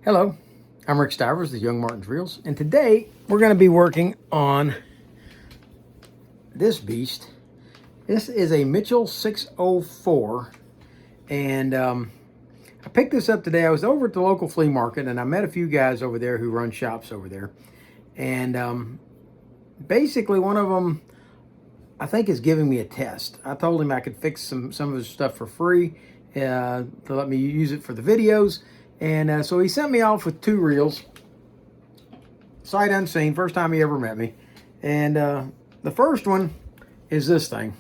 Hello, I'm Rick Stivers, the Young Martin's Reels, and today we're going to be working on this beast. This is a Mitchell 604, and I picked this up today. I was over at the local flea market, and I met a few guys over there who run shops over there, and basically one of them, I think, is giving me a test. I told him I could fix some of his stuff for free to let me use it for the videos. And so he sent me off with two reels, sight unseen, first time he ever met me. And the first one is this thing.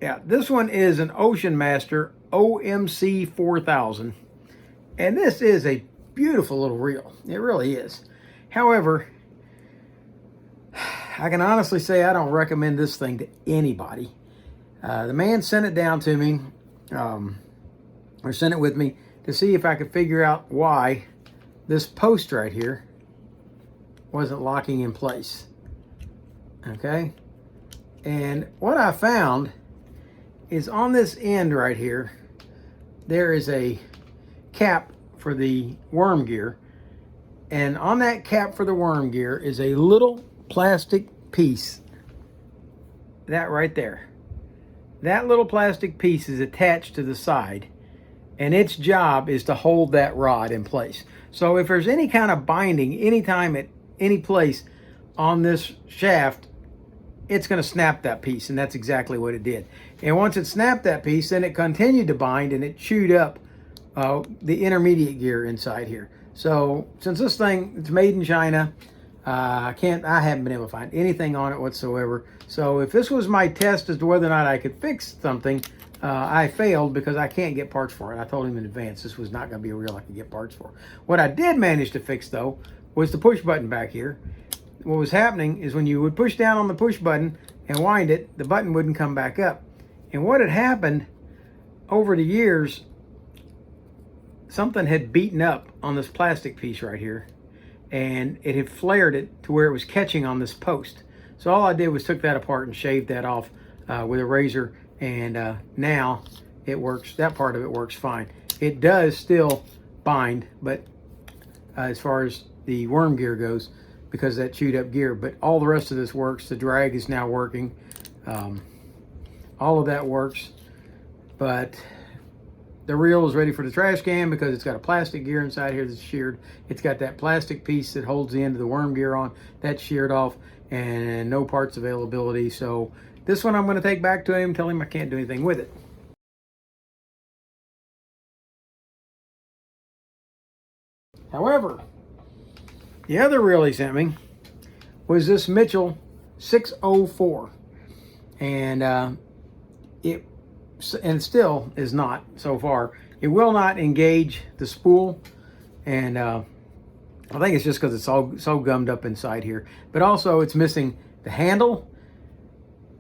Yeah, this one is an Ocean Master OMC 4000. And this is a beautiful little reel. It really is. However, I can honestly say I don't recommend this thing to anybody. The man sent it down to me, or sent it with me, to see if I could figure out why this post right here wasn't locking in place. Okay? And what I found is on this end right here, there is a cap for the worm gear. And on that cap for the worm gear is a little plastic piece. That right there. That little plastic piece is attached to the side. And its job is to hold that rod in place. So if there's any kind of binding anytime at any place on this shaft, it's going to snap that piece, and that's exactly what it did. And once it snapped that piece, then it continued to bind, and it chewed up the intermediate gear inside here. So since this thing, it's made in China, I haven't been able to find anything on it whatsoever. So if this was my test as to whether or not I could fix something, I failed because I can't get parts for it. I told him in advance this was not going to be a reel I could get parts for. What I did manage to fix, though, was the push button back here. What was happening is when you would push down on the push button and wind it, the button wouldn't come back up. And what had happened over the years, something had beaten up on this plastic piece right here, and it had flared it to where it was catching on this post. So all I did was took that apart and shaved that off with a razor. And now it works. That part of it works fine. It does still bind, but as far as the worm gear goes, because of that chewed up gear, but all the rest of this works. The drag is now working. All of that works, but the reel is ready for the trash can because it's got a plastic gear inside here that's sheared. It's got that plastic piece that holds the end of the worm gear on. That's sheared off, and no parts availability. So this one I'm going to take back to him, tell him I can't do anything with it. However, the other reel he sent me was this Mitchell 604. And it still is not, so far. It will not engage the spool. And I think it's just because it's all so gummed up inside here. But also it's missing the handle.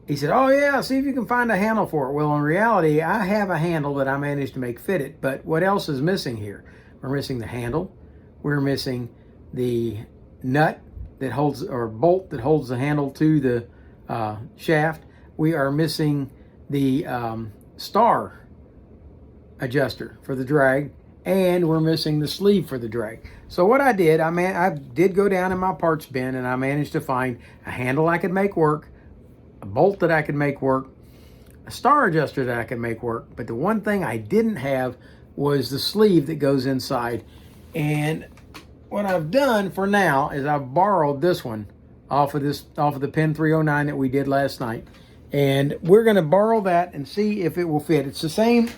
He said, oh yeah, see if you can find a handle for it. Well, in reality, I have a handle that I managed to make fit it, but what else is missing here? We're missing the handle. We're missing the nut that holds, or bolt that holds the handle to the shaft. We are missing the star adjuster for the drag, and we're missing the sleeve for the drag. So what I did, I did go down in my parts bin, and I managed to find a handle I could make work, a bolt that I could make work, a star adjuster that I could make work, but the one thing I didn't have was the sleeve that goes inside. And what I've done for now is I've borrowed this one off of the Pin 309 that we did last night, and we're going to borrow that and see if it will fit. It's the same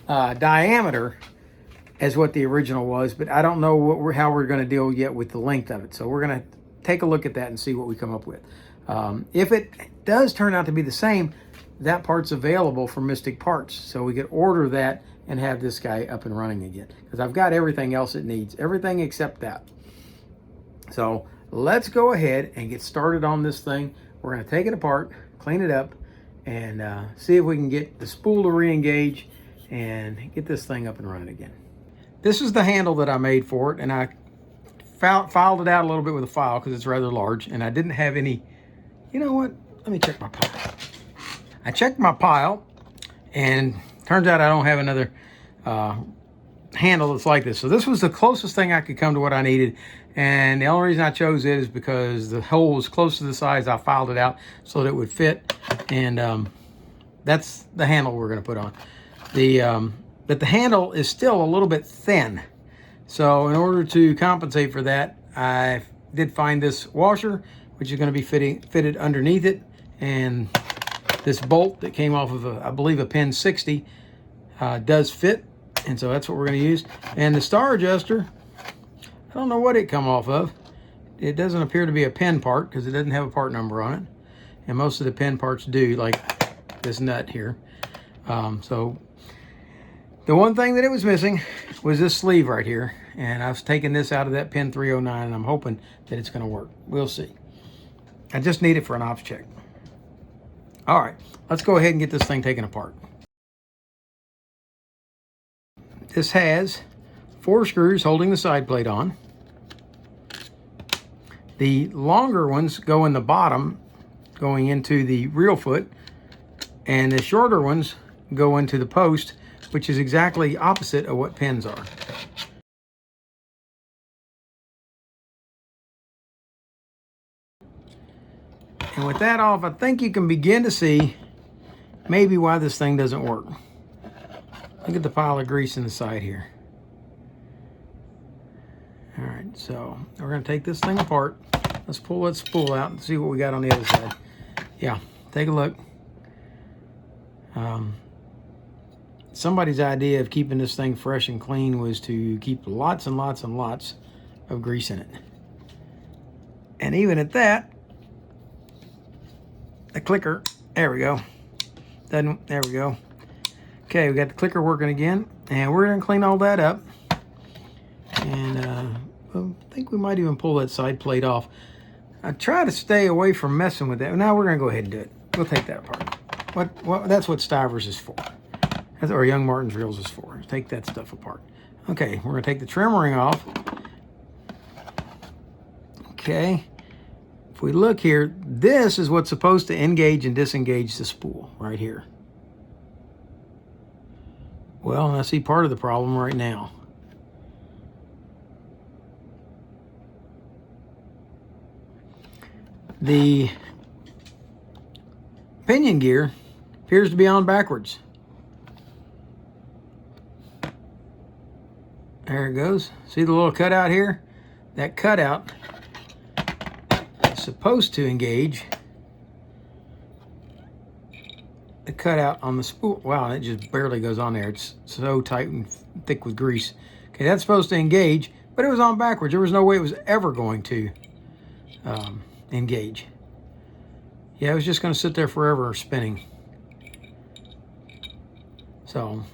diameter as what the original was, but I don't know how we're going to deal yet with the length of it. So we're going to take a look at that and see what we come up with. If it does turn out to be the same, that part's available for Mystic Parts. So we could order that and have this guy up and running again. Because I've got everything else it needs. Everything except that. So let's go ahead and get started on this thing. We're going to take it apart, clean it up, and see if we can get the spool to re-engage and get this thing up and running again. This is the handle that I made for it, and I filed it out a little bit with a file because it's rather large, and I didn't have any. You know what? Let me check my pile. I checked my pile, and turns out I don't have another handle that's like this. So this was the closest thing I could come to what I needed. And the only reason I chose it is because the hole was close to the size. I filed it out so that it would fit. And that's the handle we're going to put on. But the handle is still a little bit thin. So in order to compensate for that, I did find this washer, which is going to be fitted underneath it. And this bolt that came off of, I believe, a pin 60 does fit. And so that's what we're going to use. And the star adjuster, I don't know what it come off of. It doesn't appear to be a pin part because it doesn't have a part number on it. And most of the pin parts do, like this nut here. So the one thing that it was missing was this sleeve right here. And I've taken this out of that pin 309, and I'm hoping that it's going to work. We'll see. I just need it for an ops check. All right, let's go ahead and get this thing taken apart. This has 4 screws holding the side plate on. The longer ones go in the bottom, going into the reel foot, and the shorter ones go into the post, which is exactly opposite of what pins are. And with that off, I think you can begin to see maybe why this thing doesn't work. Look at the pile of grease in the side here. All right, so we're going to take this thing apart. Let's pull that spool out and see what we got on the other side. Yeah, take a look. Somebody's idea of keeping this thing fresh and clean was to keep lots and lots and lots of grease in it. And even at that, the clicker, there we go. There we go. Okay, we got the clicker working again, and we're going to clean all that up. And I think we might even pull that side plate off. I try to stay away from messing with that. Now we're going to go ahead and do it. We'll take that apart. That's what Stivers is for. That's what Young Martin's Reels is for. Take that stuff apart. Okay, we're going to take the trim ring off. Okay. If we look here, this is what's supposed to engage and disengage the spool right here. Well, I see part of the problem right now. The pinion gear appears to be on backwards. There it goes. See the little cutout here? That cutout is supposed to engage the cutout on the spool. Wow, it just barely goes on there. It's so tight and thick with grease. Okay, that's supposed to engage, but it was on backwards. There was no way it was ever going to engage. Yeah, it was just going to sit there forever spinning. So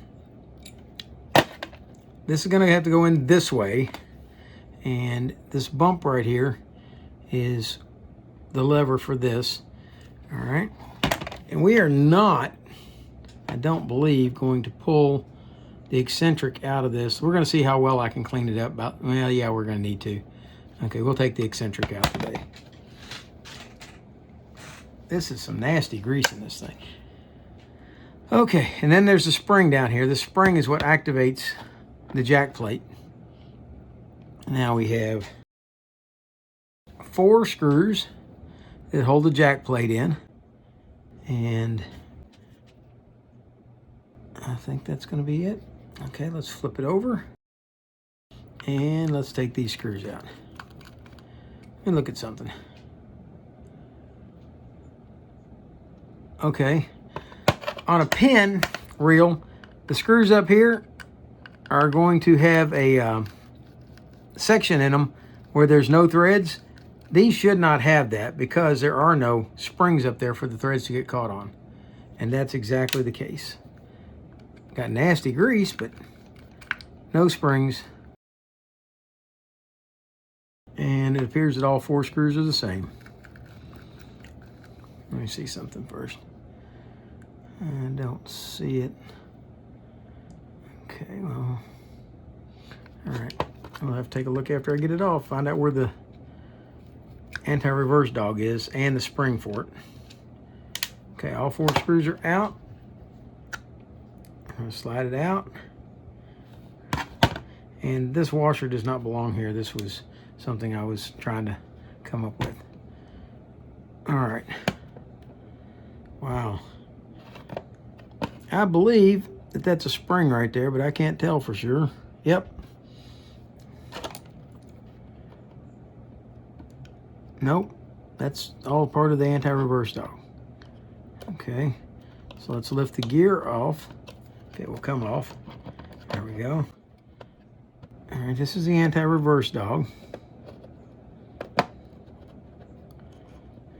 this is going to have to go in this way, and this bump right here is the lever for this. All right, and we are not, I don't believe, going to pull the eccentric out of this. We're going to see how well I can clean it up. Well, yeah, we're going to need to. Okay, we'll take the eccentric out today. This is some nasty grease in this thing. Okay, and then there's the spring down here. The spring is what activates the jack plate. Now we have 4 screws that hold the jack plate in, and I think that's going to be it. Okay, let's flip it over, and let's take these screws out and look at something. Okay, on a pin reel, the screws up here are going to have a section in them where there's no threads. These should not have that because there are no springs up there for the threads to get caught on. And that's exactly the case. Got nasty grease, but no springs. And it appears that all 4 screws are the same. Let me see something first. I don't see it. Okay, well, all right. I'll have to take a look after I get it off, find out where the anti-reverse dog is and the spring for it. Okay, all 4 screws are out. I'm gonna slide it out. And this washer does not belong here. This was something I was trying to come up with. All right. Wow. I believe that that's a spring right there, but I can't tell for sure. Yep. Nope. That's all part of the anti-reverse dog. Okay. So let's lift the gear off. If it will come off. There we go. All right, this is the anti-reverse dog.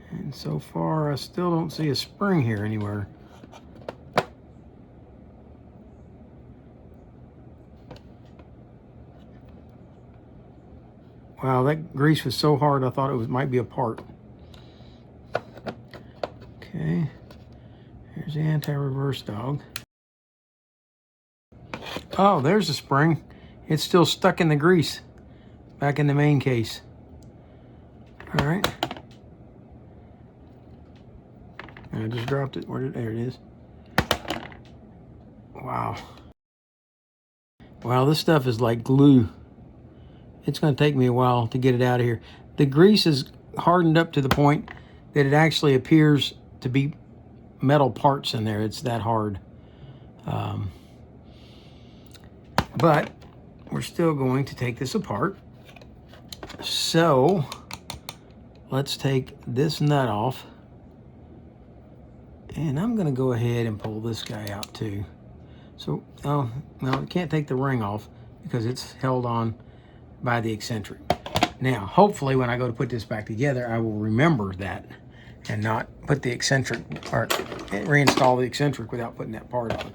And so far, I still don't see a spring here anywhere. Wow, that grease was so hard, I thought it might be a part. Okay, here's the anti-reverse dog. Oh, there's the spring. It's still stuck in the grease, back in the main case. All right. I just dropped it. There it is. Wow. Wow, this stuff is like glue. It's going to take me a while to get it out of here. The grease is hardened up to the point that it actually appears to be metal parts in there. It's that hard. But we're still going to take this apart. So let's take this nut off. And I'm going to go ahead and pull this guy out too. So, well, I can't take the ring off because it's held on by the eccentric. Now, hopefully when I go to put this back together, I will remember that and not put the eccentric, or reinstall the eccentric without putting that part on.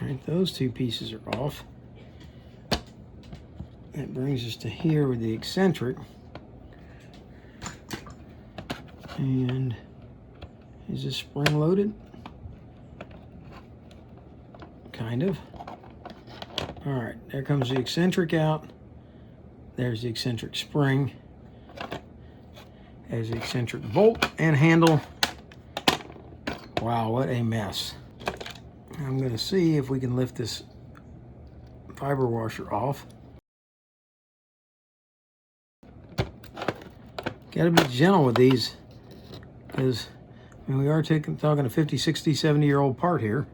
All right, those two pieces are off. That brings us to here with the eccentric. And is this spring loaded? Kind of. All right, there comes the eccentric out. There's the eccentric spring. There's the eccentric bolt and handle. Wow, what a mess. I'm going to see if we can lift this fiber washer off. Got to be gentle with these because we are talking a 50, 60, 70-year-old part here.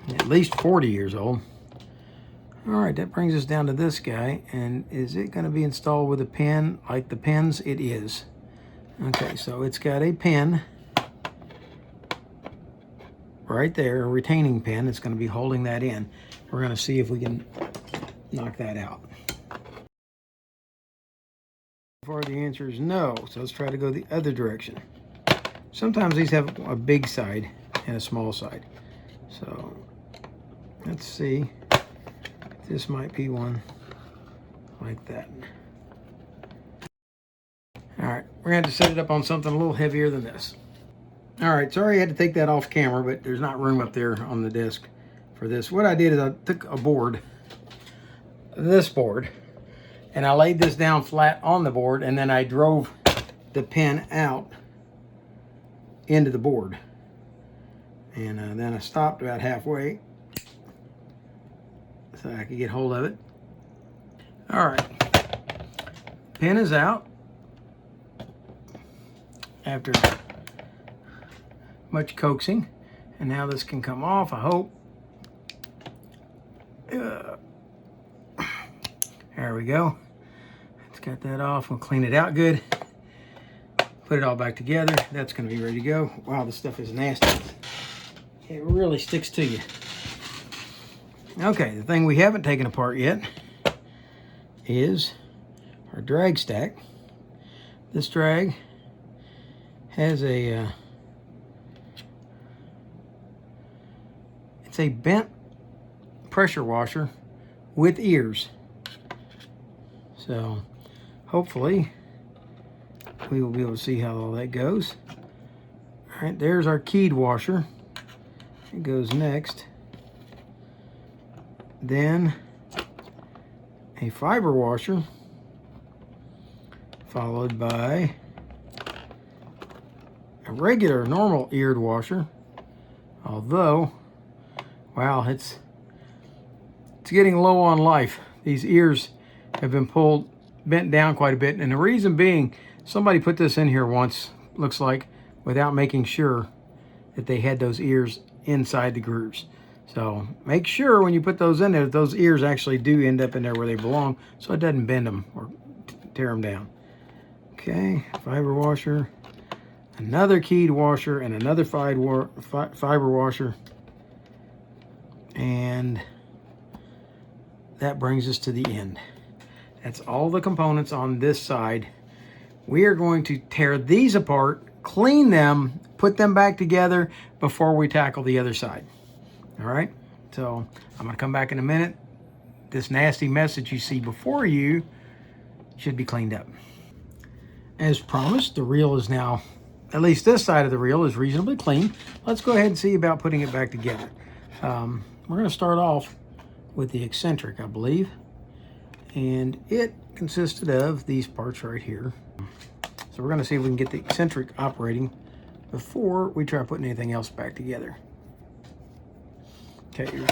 At least 40 years old. All right, that brings us down to this guy. And is it going to be installed with a pin like the pins? It is. Okay, so it's got a pin right there, a retaining pin. It's going to be holding that in. We're going to see if we can knock that out. So far, the answer is no. So let's try to go the other direction. Sometimes these have a big side and a small side. So let's see. This might be one like that. All right, we're going to have to set it up on something a little heavier than this. All right, sorry I had to take that off camera, but there's not room up there on the desk for this. What I did is I took a board, this board, and I laid this down flat on the board, and then I drove the pin out into the board. And then I stopped about halfway so I could get hold of it. All right, pin is out after much coaxing, and now this can come off, I hope. There we go. Let's get that off. We'll clean it out good. Put it all back together. That's going to be ready to go. Wow, this stuff is nasty. It really sticks to you. Okay, the thing we haven't taken apart yet is our drag stack. This drag has a it's a bent pressure washer with ears. So hopefully we will be able to see how all that goes. All right, there's our keyed washer. It goes next. Then a fiber washer, followed by a regular, normal eared washer. Although, wow, it's getting low on life. These ears have been bent down quite a bit. And the reason being, somebody put this in here once, looks like, without making sure that they had those ears inside the grooves. So make sure when you put those in there, that those ears actually do end up in there where they belong, so it doesn't bend them or tear them down. Okay, fiber washer, another keyed washer, and another fiber washer. And that brings us to the end. That's all the components on this side. We are going to tear these apart, clean them, put them back together before we tackle the other side. All right, so I'm gonna come back in a minute. This nasty mess that you see before you should be cleaned up. As promised, the reel is now, at least this side of the reel is reasonably clean. Let's go ahead and see about putting it back together. We're gonna start off with the eccentric, I believe. And it consisted of these parts right here. So we're gonna see if we can get the eccentric operating before we try putting anything else back together. Okay,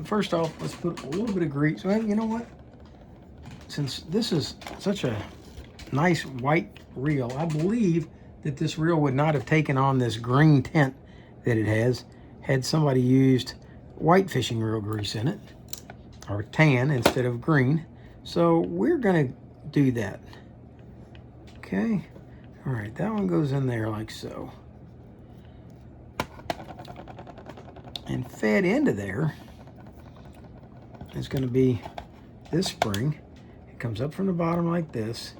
first off, let's put a little bit of grease. Well, you know what? Since this is such a nice white reel, I believe that this reel would not have taken on this green tint that it has had somebody used white fishing reel grease in it, or tan instead of green. So we're gonna do that. Okay, all right, that one goes in there like so. And fed into there is gonna be this spring. It comes up from the bottom like this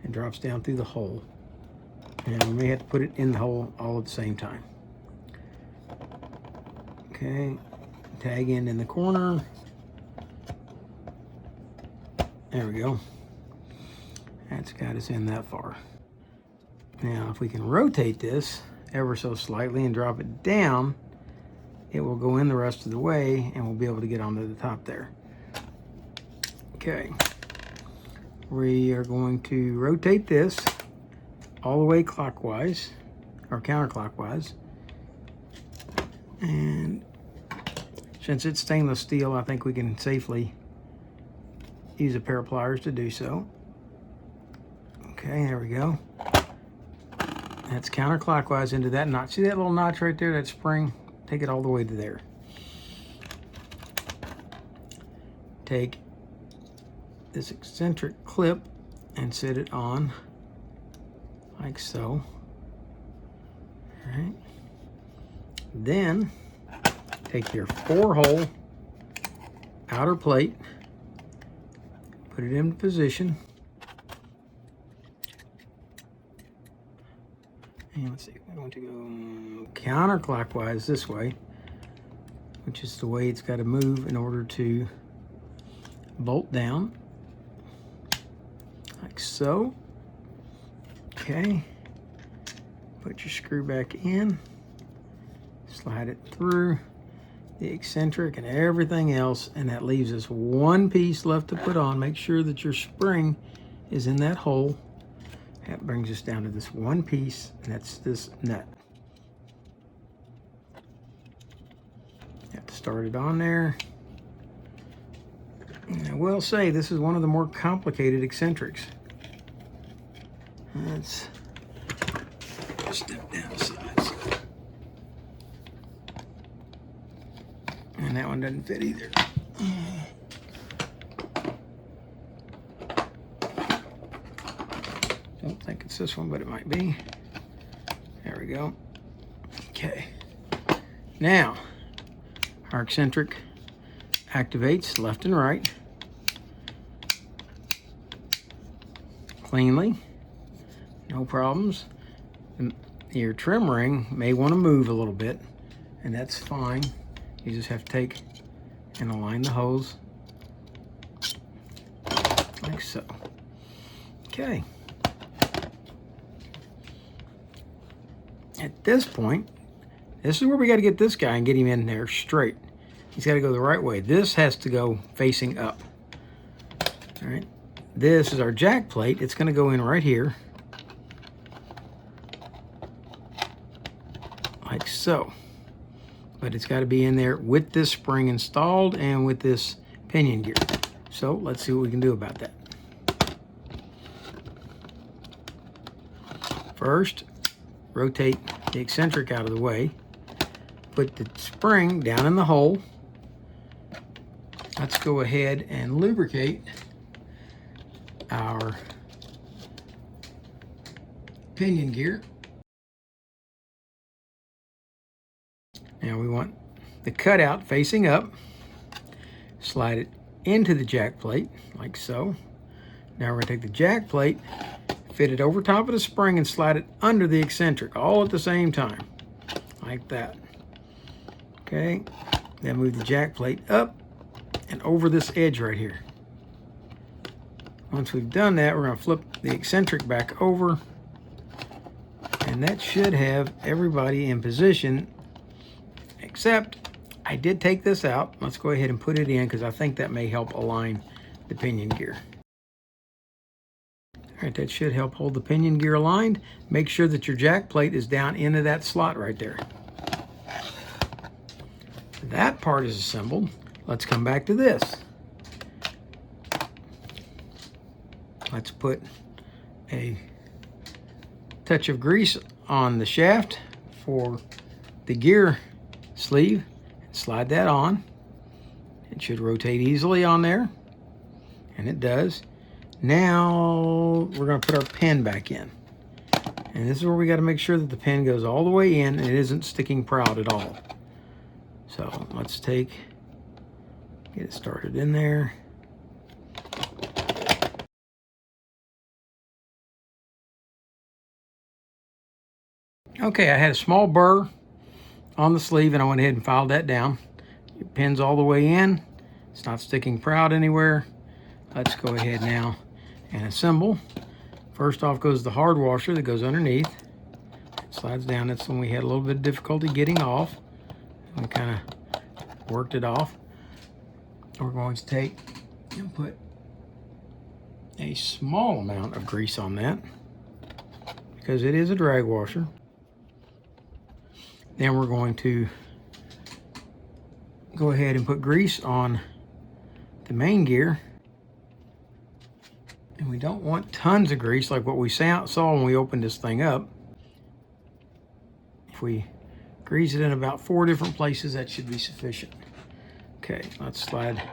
and drops down through the hole. And we may have to put it in the hole all at the same time. Okay, tag end in the corner. There we go. That's got us in that far. Now, if we can rotate this ever so slightly and drop it down, it will go in the rest of the way and we'll be able to get onto the top there. Okay. We are going to rotate this all the way clockwise or counterclockwise. And since it's stainless steel, I think we can safely use a pair of pliers to do so. Okay, there we go. That's counterclockwise into that notch. See that little notch right there, that spring? Take it all the way to there. Take this eccentric clip and set it on like so. All right. Then take your 4-hole outer plate, put it in position. And let's see, we're going to go counterclockwise this way, which is the way it's got to move in order to bolt down, like so. Okay, put your screw back in, slide it through the eccentric and everything else, and that leaves us one piece left to put on. Make sure that your spring is in that hole. That brings us down to this one piece, and that's this nut. Have to start it on there. And I will say this is one of the more complicated eccentrics. Let's step down the sides. And that one doesn't fit either. Don't think it's this one, but it might be. There we go. Okay. Now, our eccentric activates left and right cleanly, no problems. Your trim ring may want to move a little bit, and that's fine. You just have to take and align the hose like so. Okay. At this point, this is where we got to get this guy and get him in there straight. He's got to go the right way. This has to go facing up. All right. This is our jack plate. It's going to go in right here. like so. But it's got to be in there with this spring installed and with this pinion gear. So let's see what we can do about that. First, rotate the eccentric out of the way. Put the spring down in the hole. Let's go ahead and lubricate our pinion gear. Now we want the cutout facing up. Slide it into the jack plate like so. Now we're going to take the jack plate, fit it over top of the spring, and slide it under the eccentric all at the same time like that. Okay, then move the jack plate up and over this edge right here. Once we've done that, we're going to flip the eccentric back over, and that should have everybody in position, except I did take this out. Let's go ahead and put it in because I think that may help align the pinion gear. All right, that should help hold the pinion gear aligned. Make sure that your jack plate is down into that slot right there. That part is assembled. Let's come back to this. Let's put a touch of grease on the shaft for the gear sleeve. Slide that on. It should rotate easily on there, and it does. Now we're going to put our pin back in, and this is where we got to make sure that the pin goes all the way in and it isn't sticking proud at all. So let's get it started in there. Okay, I had a small burr on the sleeve and I went ahead and filed that down. Your pin's all the way in. It's not sticking proud anywhere. Let's go ahead now and assemble. First off goes the hard washer that goes underneath. It slides down. That's when we had a little bit of difficulty getting off. We kind of worked it off. We're going to take and put a small amount of grease on that because it is a drag washer. Then we're going to go ahead and put grease on the main gear. And we don't want tons of grease like what we saw when we opened this thing up. If we grease it in about 4 different places, that should be sufficient. Okay, let's slide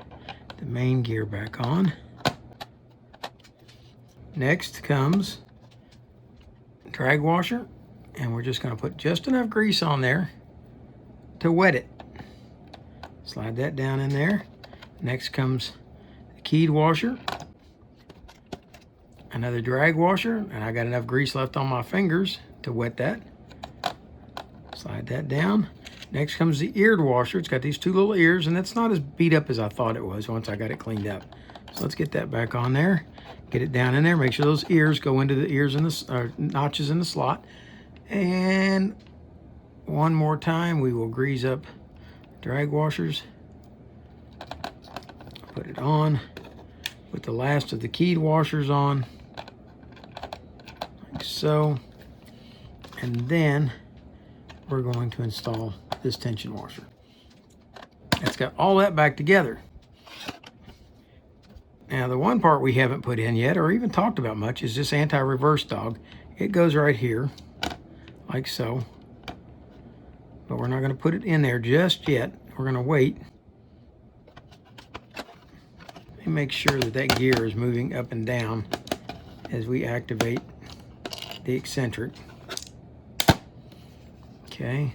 the main gear back on. Next comes drag washer, and we're just going to put just enough grease on there to wet it. Slide that down in there. Next comes the keyed washer, another drag washer, and I got enough grease left on my fingers to wet that. Slide that down. Next comes the eared washer. It's got these 2 little ears, and it's not as beat up as I thought it was once I got it cleaned up. So let's get that back on there. Get it down in there. Make sure those ears go into the ears and the notches in the slot. And one more time, we will grease up drag washers. Put it on. Put the last of the keyed washers on, like so. And then we're going to install this tension washer. That's got all that back together. Now the one part we haven't put in yet or even talked about much is this anti-reverse dog. It goes right here, like so. But we're not going to put it in there just yet. We're going to wait and make sure that that gear is moving up and down as we activate the eccentric. Okay.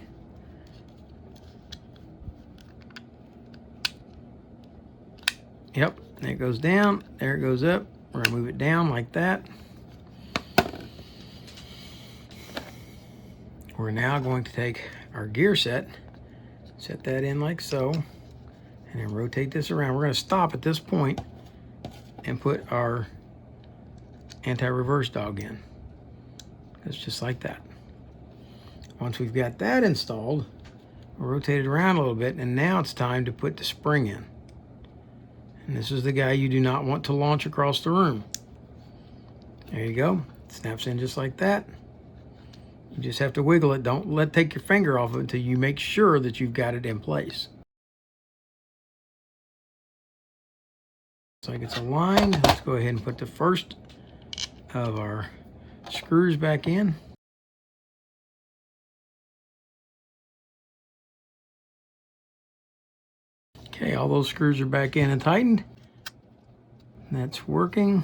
Yep, there it goes down, there it goes up. We're gonna move it down like that. We're now going to take our gear set that in like so, and then rotate this around. We're gonna stop at this point and put our anti-reverse dog in. It's just like that. Once we've got that installed, we'll rotate it around a little bit, and now it's time to put the spring in. And this is the guy you do not want to launch across the room. There you go. It snaps in just like that. You just have to wiggle it. Don't take your finger off it until you make sure that you've got it in place. Looks like it's aligned. Let's go ahead and put the first of our screws back in. Okay, all those screws are back in and tightened. That's working.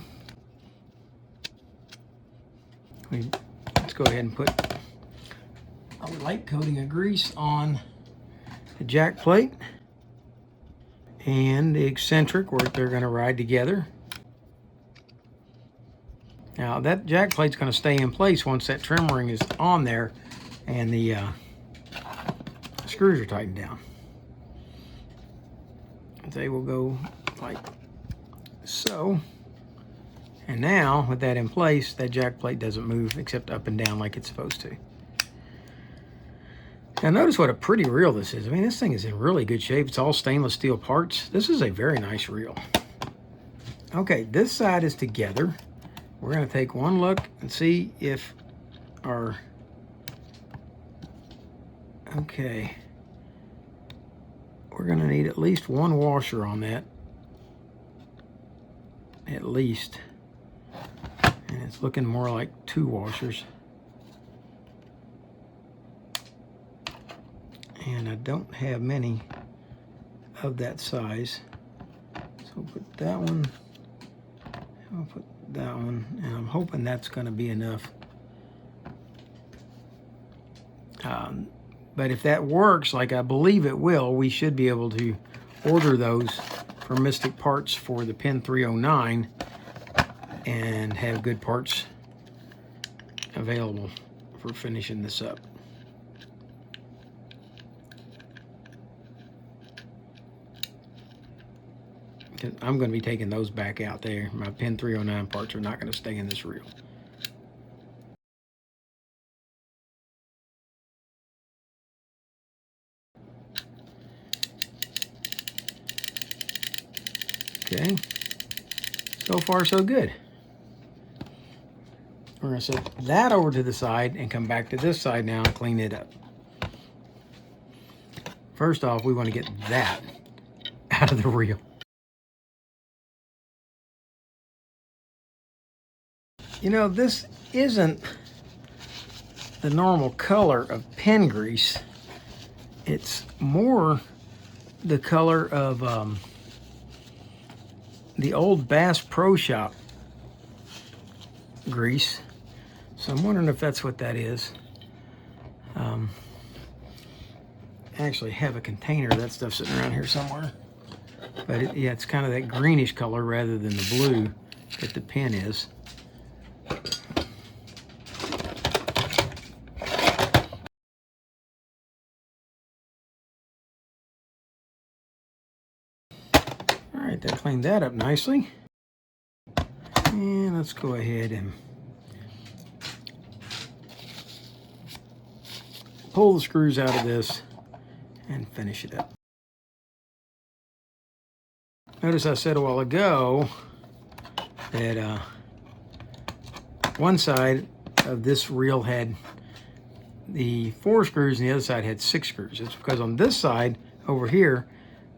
Let's go ahead and put a light coating of grease on the jack plate and the eccentric where they're going to ride together. Now that jack plate's going to stay in place once that trim ring is on there and the screws are tightened down. They will go like so. And now with that in place, that jack plate doesn't move except up and down like it's supposed to. Now notice what a pretty reel this is. I mean, this thing is in really good shape. It's all stainless steel parts. This is a very nice reel. Okay, this side is together. We're going to take one look and see if our... Okay. We're going to need at least one washer on that. At least. And it's looking more like 2 washers. And I don't have many of that size. So we'll put that one. I'll put that one. And I'm hoping that's going to be enough. But if that works, like I believe it will, we should be able to order those for Mystic Parts for the Pin 309 and have good parts available for finishing this up. Because I'm going to be taking those back out there. My Pin 309 parts are not going to stay in this reel. Okay, so far so good. We're going to set that over to the side and come back to this side now and clean it up. First off, we want to get that out of the reel. You know, this isn't the normal color of pin grease. It's more the color of the old Bass Pro Shop grease. So I'm wondering if that's what that is. I actually have a container of that stuff sitting around here somewhere. But yeah, it's kind of that greenish color rather than the blue that the pin is. All right, that cleaned that up nicely. And let's go ahead and pull the screws out of this and finish it up. Notice I said a while ago that one side of this reel had the 4 screws and the other side had 6 screws. It's because on this side over here,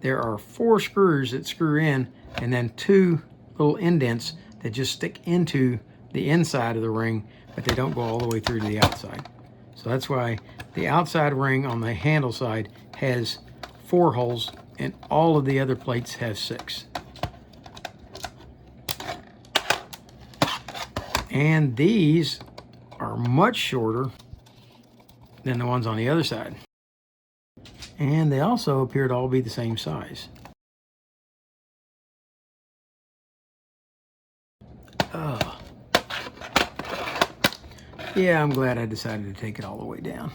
there are 4 screws that screw in and then 2 little indents that just stick into the inside of the ring, but they don't go all the way through to the outside. So that's why the outside ring on the handle side has 4 holes and all of the other plates have 6. And these are much shorter than the ones on the other side. And they also appear to all be the same size. Oh. Yeah, I'm glad I decided to take it all the way down.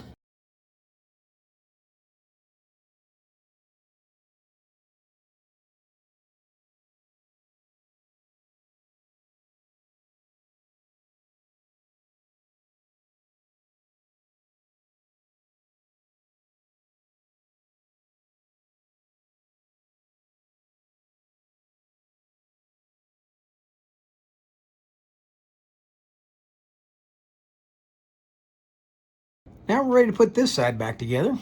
Now we're ready to put this side back together.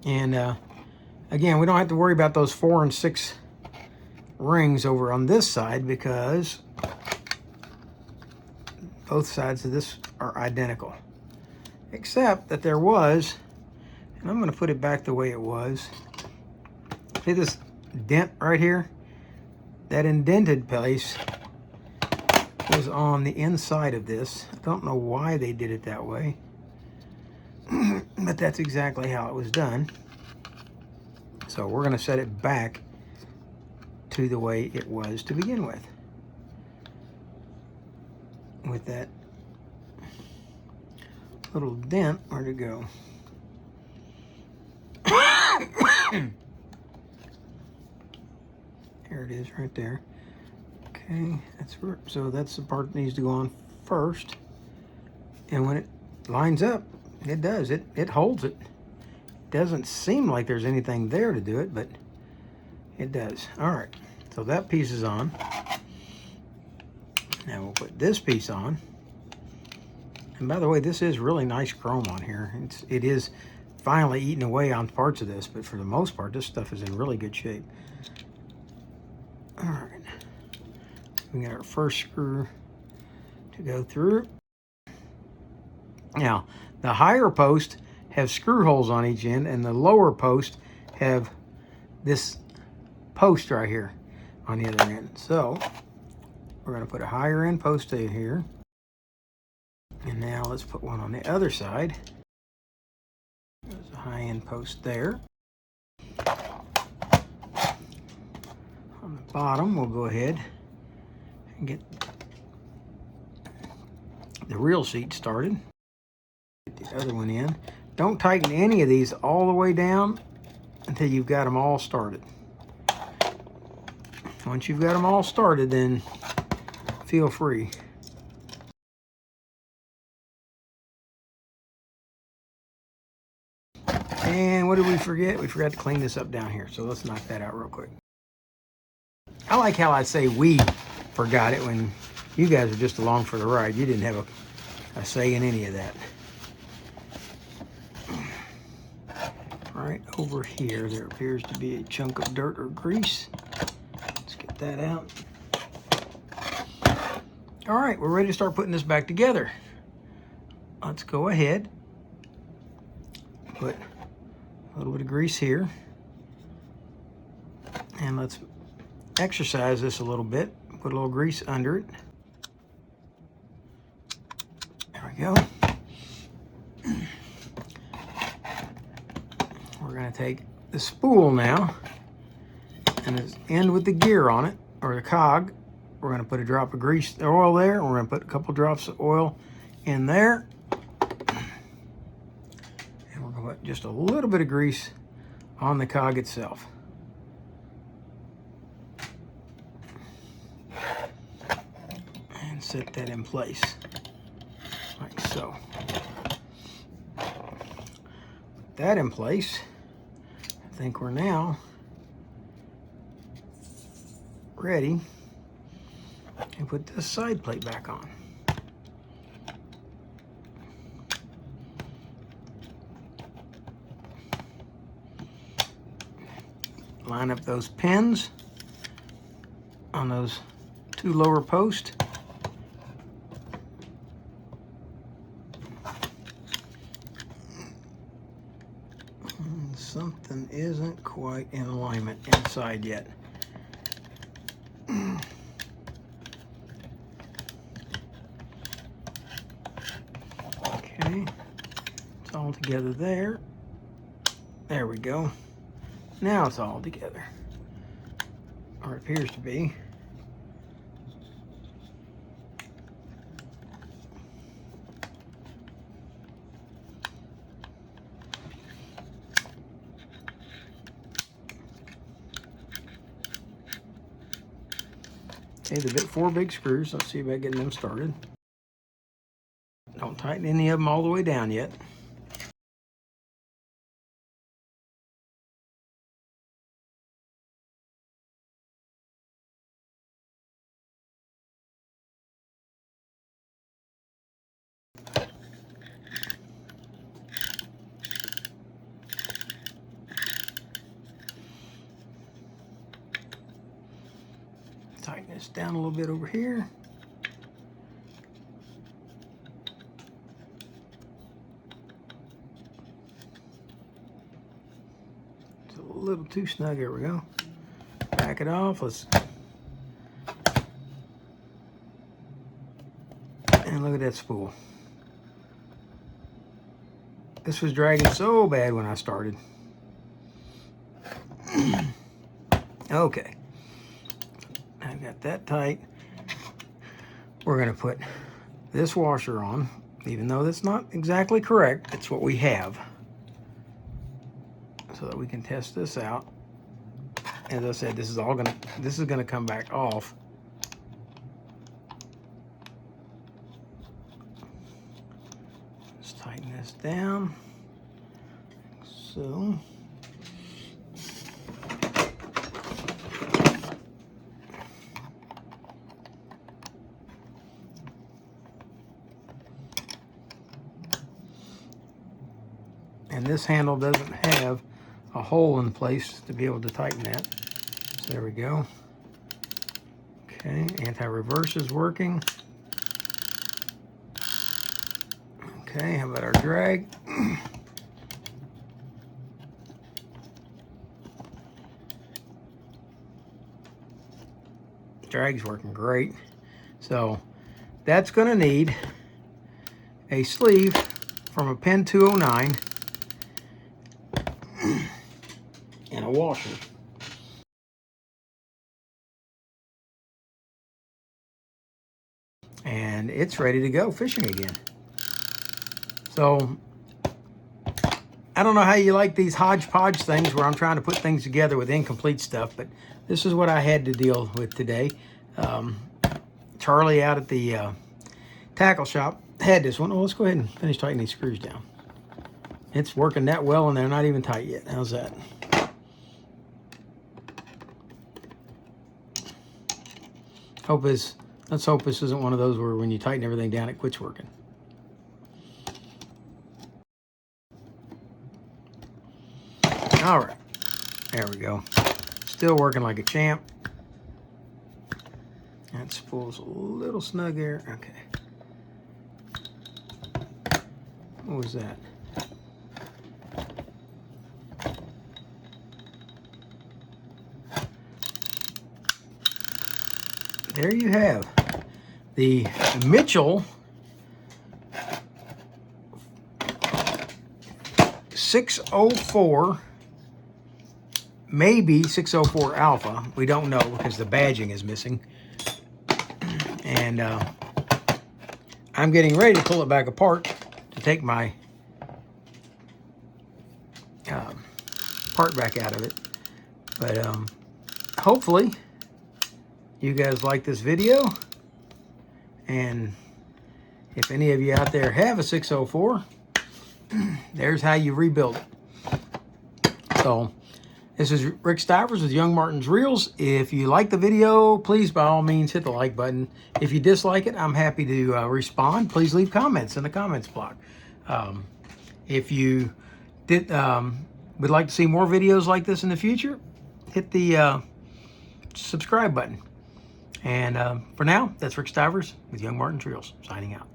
And again, we don't have to worry about those 4 and 6 rings over on this side because both sides of this are identical. Except that there was, and I'm going to put it back the way it was. See this dent right here? That indented place was on the inside of this. I don't know why they did it that way, but that's exactly how it was done. So we're going to set it back to the way it was to begin with. With that little dent, where'd it go? Here it is right there. Okay, so that's the part that needs to go on first. And when it lines up, it does. It holds it. Doesn't seem like there's anything there to do it, but it does. All right, so that piece is on. Now we'll put this piece on. And by the way, this is really nice chrome on here. It is finally eating away on parts of this, but for the most part, this stuff is in really good shape. All right, we got our first screw to go through. Now, the higher post have screw holes on each end, and the lower post have this post right here on the other end. So we're going to put a higher end post here. And now let's put one on the other side. There's a high end post there. On the bottom, we'll go ahead and get the reel seat started. Get the other one in. Don't tighten any of these all the way down until you've got them all started. Once you've got them all started, then feel free. And what did we forget? We forgot to clean this up down here. So let's knock that out real quick. I like how I say we forgot it when you guys were just along for the ride. You didn't have a say in any of that. Right over here, there appears to be a chunk of dirt or grease. Let's get that out. All right, we're ready to start putting this back together. Let's go ahead. Put a little bit of grease here. And let's exercise this a little bit. Put a little grease under it. There we go. We're going to take the spool now and this end with the gear on it, or the cog. We're going to put a drop of grease oil there. We're going to put a couple drops of oil in there. And we're going to put just a little bit of grease on the cog itself. And set that in place, like so. Put that in place. I think we're now ready to put this side plate back on. Line up those pins on those 2 lower posts. Something isn't quite in alignment inside yet. Okay, it's all together there. There we go. Now it's all together, or it appears to be. Okay, the 4 big screws. Let's see about getting them started. Don't tighten any of them all the way down yet. tighten this down a little bit over here. It's a little too snug. There we go. Back it off. And look at that spool. This was dragging so bad when I started. Okay. I got that tight. We're going to put this washer on, even though that's not exactly correct. It's what we have, so that we can test this out. As I said, this is gonna come back off. Let's tighten this down. So. And this handle doesn't have a hole in place to be able to tighten that. So there we go. Okay, anti-reverse is working. Okay, how about our drag? Drag's working great. So that's gonna need a sleeve from a pin 209 and a washer. And it's ready to go fishing again. So I don't know how you like these hodgepodge things where I'm trying to put things together with incomplete stuff, but this is what I had to deal with today. Charlie out at the tackle shop had this one. Oh, let's go ahead and finish tightening these screws down. It's working that well and they're not even tight yet. How's that? Let's hope this isn't one of those where when you tighten everything down, it quits working. All right, there we go. Still working like a champ. That spool's a little snug there. Okay. What was that? There you have the Mitchell 604, maybe 604 Alpha. We don't know because the badging is missing. And I'm getting ready to pull it back apart to take my part back out of it. But hopefully you guys like this video, and if any of you out there have a 604, there's how you rebuild it. So this is Rick Stivers with Young Martin's Reels. If you like the video, please by all means hit the like button. If you dislike it, I'm happy to respond. Please leave comments in the comments block. If you would like to see more videos like this in the future, hit the subscribe button. And for now, that's Rick Stivers with Young Martin's Reels, signing out.